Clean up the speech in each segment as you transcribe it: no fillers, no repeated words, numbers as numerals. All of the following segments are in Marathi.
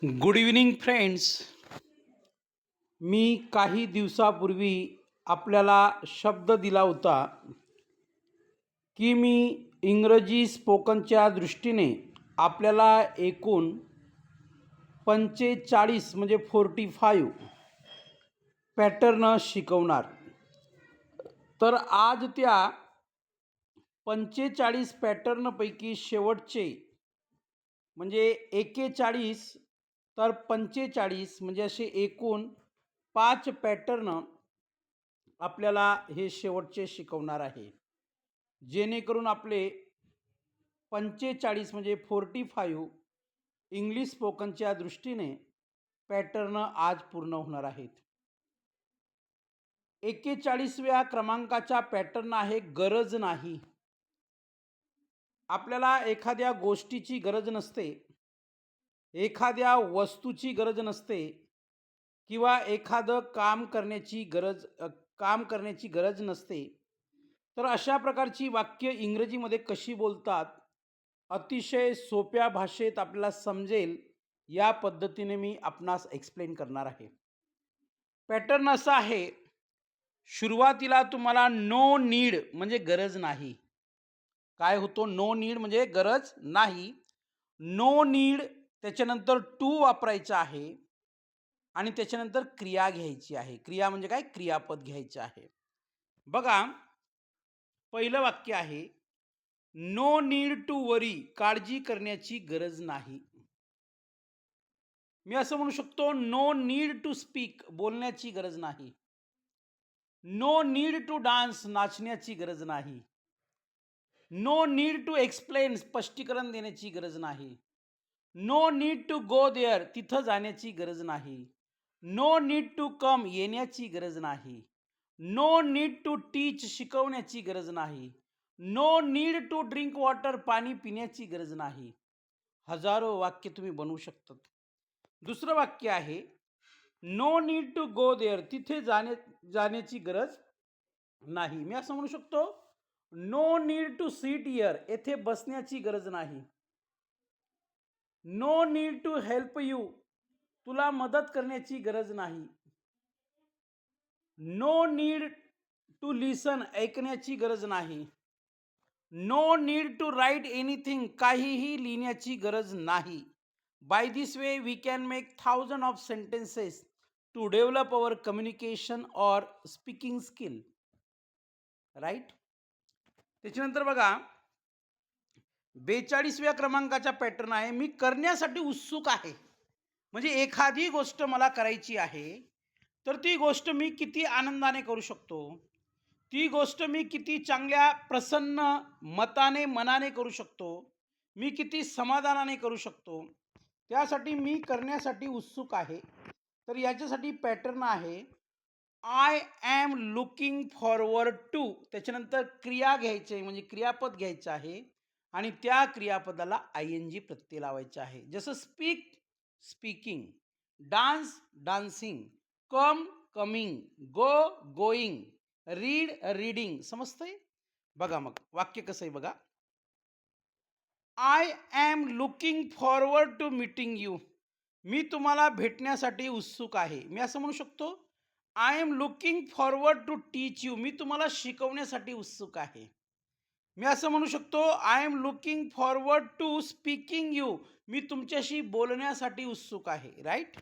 Good evening friends. मी काही दिवसापूर्वी आपल्याला शब्द दिला होता की मी इंग्रजी स्पोकनच्या दृष्टीने आपल्याला एकूण 45 म्हणजे 45 पॅटर्न शिकवणार. तर आज त्या 45 पॅटर्नपैकी शेवटचे म्हणजे 41 तर 45 म्हणजे असे एकूण 5 पॅटर्न आपल्याला हे शेवटचे शिकवणार आहे, जेणेकरून आपले 45 म्हणजे 45 इंग्लिश स्पोकनच्या दृष्टीने पॅटर्न आज पूर्ण होणार आहेत. 41व्या क्रमांकाचा पॅटर्न आहे गरज नाही. आपल्याला एखाद्या गोष्टीची गरज नसते, एखाद्या वस्तूची गरज नसते किंवा एखादं काम करण्याची गरज नसते. तर अशा प्रकारची वाक्य इंग्रजीमध्ये कशी बोलतात, अतिशय सोप्या भाषेत आपल्याला समजेल या पद्धतीने मी आपणास एक्सप्लेन करणार आहे. पॅटर्न असा आहे, सुरुवातीला तुम्हाला नो नीड म्हणजे गरज नाही. काय होतो? नो नीड म्हणजे गरज नाही. नो नीड त्याच्यानंतर टू वापरायचं आहे आणि त्याच्यानंतर क्रिया घ्यायची आहे. क्रिया म्हणजे काय? क्रियापद घ्यायचं आहे. बघा, पहिलं वाक्य आहे, नो नीड टू वरी, काळजी करण्याची गरज नाही. मी असं म्हणू शकतो, नो नीड टू स्पीक, बोलण्याची गरज नाही. नो नीड टू डान्स, नाचण्याची गरज नाही. नो नीड टू एक्सप्लेन, स्पष्टीकरण देण्याची गरज नाही. No need to go there, तिथं जाण्याची गरज नाही. नो नीड टू कम, येण्याची गरज नाही. नो नीड टू टीच, शिकवण्याची गरज नाही. No need to drink water, पाणी पिण्याची गरज नाही. हजारो वाक्य तुम्ही बनवू शकतात. दुसरं वाक्य आहे, no need to go there, तिथे जाण्याची गरज नाही. मी असं म्हणू शकतो, no need to sit here, येथे बसण्याची गरज नाही. No need to help you, तुला मदत करण्याची गरज नाही. नो नीड टू लिसन, ऐकण्याची गरज नाही. No need to write anything, काहीही लिहिण्याची गरज नाही. By this way we can make 1000 of sentences to develop our communication or speaking skill. Right. त्याच्यानंतर बघा, 42व्या क्रमांकाचा पॅटर्न आहे, मी करण्यासाठी उत्सुक आहे. म्हणजे एखादी गोष्ट मला करायची आहे, तर ती गोष्ट मी किती आनंदाने करू शकतो, ती गोष्ट मी किती चांगल्या प्रसन्न मनाने करू शकतो, मी किती समाधानाने करू शकतो, त्यासाठी मी करण्यासाठी उत्सुक आहे. तर याच्यासाठी पॅटर्न आहे, I am looking forward to, त्याच्यानंतर क्रिया घ्यायची म्हणजे क्रियापद घ्यायचं आहे आणि त्या क्रियापदाला आय एन जी प्रत्यय लावायचे आहे. जसं speak, speaking, dance, dancing, come, coming, go, going, read, reading. समजतंय? बघा मग वाक्य कसं आहे बघा. I am looking forward to meeting you, मी तुम्हाला भेटण्यासाठी उत्सुक आहे. मी असं म्हणू शकतो, I am looking forward to teach you, मी तुम्हाला शिकवण्यासाठी उत्सुक आहे. मी असं म्हणू शकतो, I am looking forward to speaking you, मी तुमच्याशी बोलण्यासाठी उत्सुक आहे. राईट.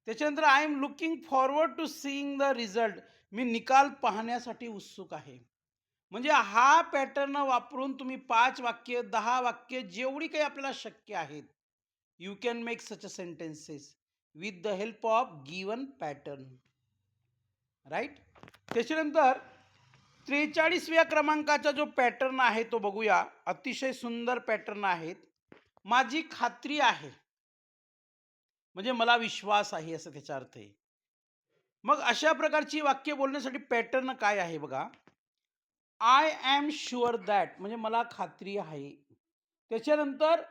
त्याच्यानंतर I am looking forward to seeing the result, मी निकाल पाहण्यासाठी उत्सुक आहे. म्हणजे हा पॅटर्न वापरून तुम्ही 5 वाक्य, 10 वाक्य, जेवढी काही आपल्याला शक्य आहेत, you can make such a sentences with the help of given pattern. Right. त्याच्यानंतर 43व्या क्रमांकाचा जो पॅटर्न आहे तो बघूया. अतिशय सुंदर पॅटर्न आहेत. माझी खात्री आहे म्हणजे मला विश्वास आहे, असं त्याचा अर्थ आहे. मग अशा प्रकारची वाक्य बोलण्यासाठी पॅटर्न काय आहे बघा. आय ॲम शुअर दॅट म्हणजे मला खात्री आहे. त्याच्यानंतर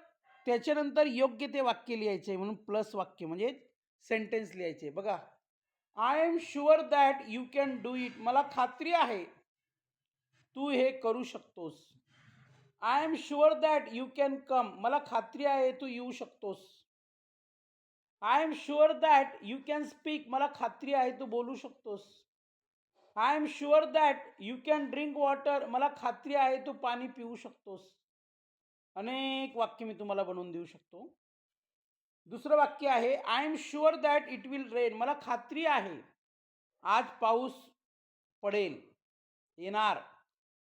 त्याच्यानंतर योग्य ते वाक्य लिहायचे म्हणून प्लस वाक्य म्हणजे सेंटेन्स लिहायचे. बघा, I am sure that you can do it, मला खात्री आहे तू हे करू शकतोस. I am sure that you can come, मला खात्री आहे तू येऊ शकतोस. I am sure that you can speak, मला खात्री आहे तू बोलू शकतोस. I am sure that you can drink water, मला खात्री आहे तू पाणी पिऊ शकतोस. अनेक वाक्य मी तुम्हाला बनवून देऊ शकतो. दुसरं वाक्य आहे, I am sure that it will rain, मला खात्री आहे आज पाऊस पडेल, येणार,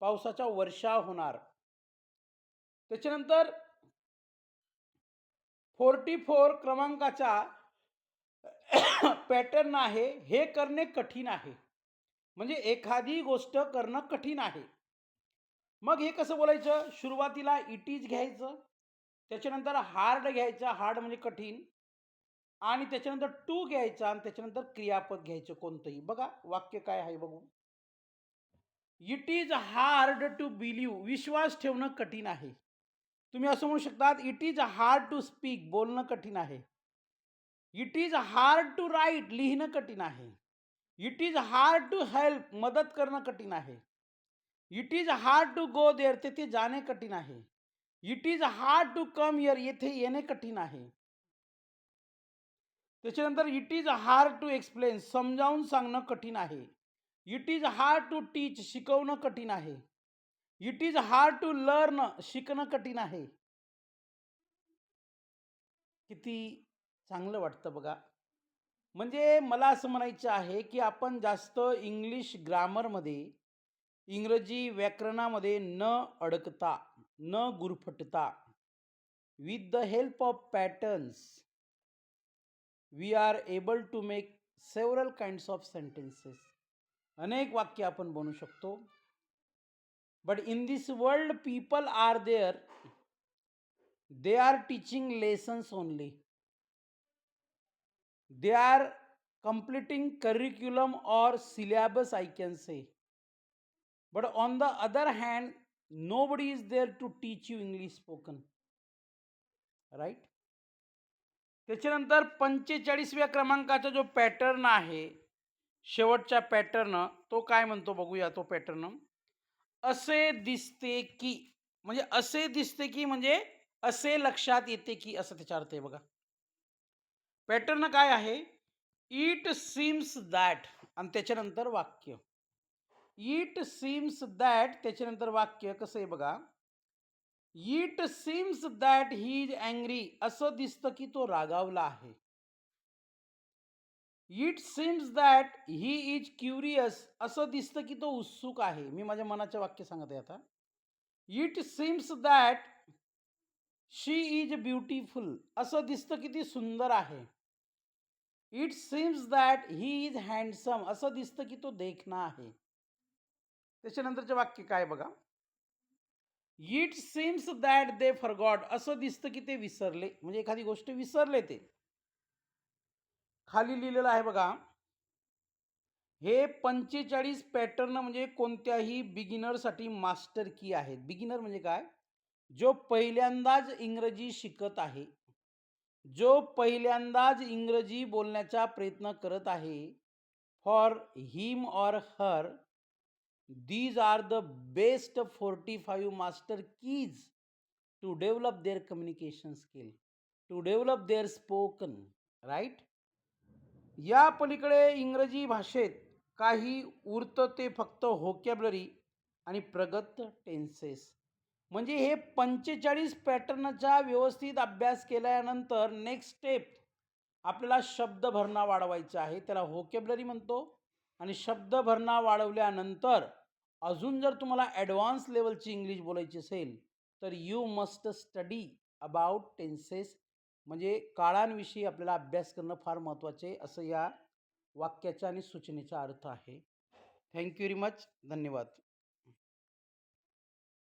पावसाचा वर्षाव होणार. त्याच्यानंतर 44 क्रमांकाचा पॅटर्न आहे, हे करणे कठीण आहे. म्हणजे एखादी गोष्ट करणं कठीण आहे. मग हे कसं बोलायचं? सुरुवातीला इट इज घ्यायचं, त्याच्यानंतर हार्ड घ्यायचं, हार्ड म्हणजे कठीण, आणि त्याच्यानंतर टू घ्यायचा आणि त्याच्यानंतर क्रियापद घ्यायचं कोणतंही. बघा वाक्य काय आहे बघू. It is hard to believe, विश्वास ठेवणं कठीण आहे. तुम्ही असं म्हणू शकतात, it is hard to speak, बोलणं कठीण आहे. It is hard to write, लिहिणं कठीण आहे. It is hard to help, मदत करणं कठीण आहे. It is hard to go there, तेथे जाणे कठीण आहे. It is hard to come here, येथे येणे कठीण आहे. त्याच्यानंतर it is hard to explain, समजावून सांगणं कठीण आहे. It is hard to teach, शिकवणं कठीण आहे. It is hard to learn, शिकणं कठीण आहे. किती चांगलं वाटतं बघा. म्हणजे मला असं म्हणायचं आहे, की आपण जास्त इंग्लिश ग्रामरमध्ये, इंग्रजी व्याकरणामध्ये न अडकता, न गुरफटता, with the help of patterns we are able to make several kinds of sentences. अनेक वाक्य आपण बनवू शकतो. But in this world people are there, they are teaching lessons only. They are completing curriculum or syllabus, I can say. But on the other hand, nobody is there to teach you English spoken. Right? त्याच्यानंतर 45व्या क्रमांकाचा जो पॅटर्न आहे, शेवटचा पॅटर्न, तो काय म्हणतो बघूया. तो पॅटर्न असे दिसते की, म्हणजे असे दिसते की म्हणजे असे लक्षात येते की, असं त्याचा अर्थ आहे बघा. पॅटर्न काय आहे? इट सीम्स दॅट आणि त्याच्यानंतर वाक्य. इट सीम्स दॅट त्याच्यानंतर वाक्य कसं आहे बघा. It seems that he is angry, असं दिसतं की तो रागावला आहे. It seems that he is curious, असं दिसतं की तो उत्सुक आहे. मी माझ्या मनाचे वाक्य सांगत आहे आता. It seems that she is beautiful, असं दिसतं की ती सुंदर आहे. It seems that he is handsome, असं दिसतं की तो देखणा आहे. त्याच्यानंतरचे वाक्य काय बघा. It seems that they forgot, असं दिसतं की ते विसरले, म्हणजे एखादी गोष्ट विसरले ते. खाली लिहिलेलं आहे बघा. हे 45 पॅटर्न म्हणजे कोणत्याही बिगिनरसाठी मास्टर की आहेत. बिगिनर म्हणजे काय? जो पहिल्यांदाच इंग्रजी शिकत आहे, जो पहिल्यांदाच इंग्रजी बोलण्याचा प्रयत्न करत आहे. For him or her, these are the best 45 master keys to develop their communication skill, to develop their spoken, right? या पलीकडे इंग्रजी भाषेत काही उरतं ते फक्त व्होकॅब्युलरी आणि प्रगत टेन्सेस. म्हणजे हे 45 पॅटर्नचा व्यवस्थित अभ्यास केल्यानंतर नेक्स्ट स्टेप आपल्याला शब्दभरणा वाढवायचा आहे. त्याला व्होकॅब्युलरी म्हणतो. आणि शब्दभरणा वाढवल्यानंतर अजून जर तुम्हाला ॲडव्हान्स लेवलची इंग्लिश बोलायची असेल, तर you must study about tenses, म्हणजे काळांविषयी आपल्याला अभ्यास करणं फार महत्त्वाचे, असं या वाक्याचा आणि सूचनेचा अर्थ आहे. Thank you very much. धन्यवाद.